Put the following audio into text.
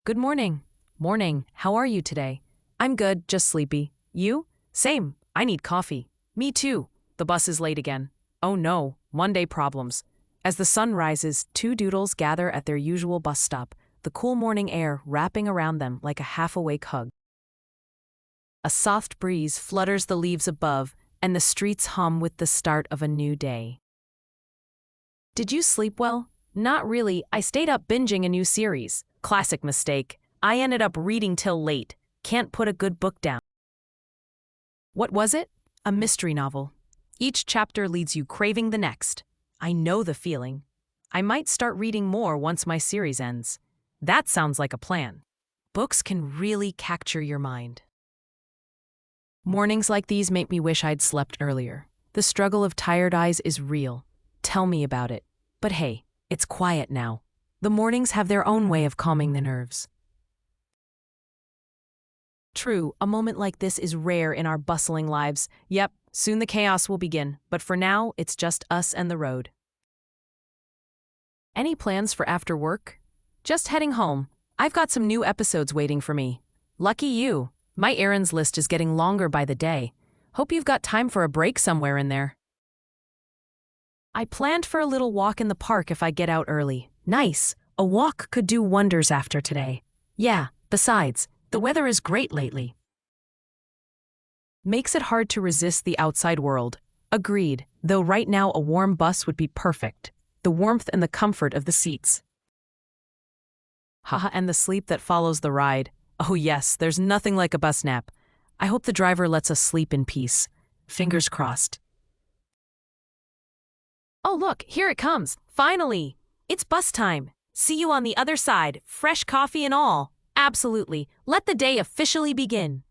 Good morning. Morning. How are you today? I'm good, just sleepy. You? Same. I need coffee. Me too. The bus is late again. Oh no, Monday problems. As the sun rises, two doodles gather at their usual bus stop, the cool morning air wrapping around them like a half-awake hug. A soft breeze flutters the leaves above, and the streets hum with the start of a new day. Did you sleep well? Not really. I stayed up binging a new series. Classic mistake. I ended up reading till late. Can't put a good book down. What was it? A mystery novel. Each chapter leaves you craving the next. I know the feeling. I might start reading more once my series ends. That sounds like a plan. Books can really capture your mind. Mornings like these make me wish I'd slept earlier. The struggle of tired eyes is real. Tell me about it. But hey, it's quiet now. The mornings have their own way of calming the nerves. True, a moment like this is rare in our bustling lives. Yep, soon the chaos will begin, but for now, it's just us and the road. Any plans for after work? Just heading home. I've got some new episodes waiting for me. Lucky you. My errands list is getting longer by the day. Hope you've got time for a break somewhere in there. I planned for a little walk in the park if I get out early. Nice. A walk could do wonders after today. Yeah, besides, the weather is great lately. Makes it hard to resist the outside world. Agreed, though right now a warm bus would be perfect. The warmth and the comfort of the seats. Haha, and the sleep that follows the ride. Oh yes, there's nothing like a bus nap. I hope the driver lets us sleep in peace. Fingers crossed. Oh look, here it comes. Finally! It's bus time. See you on the other side, fresh coffee and all. Absolutely. Let the day officially begin.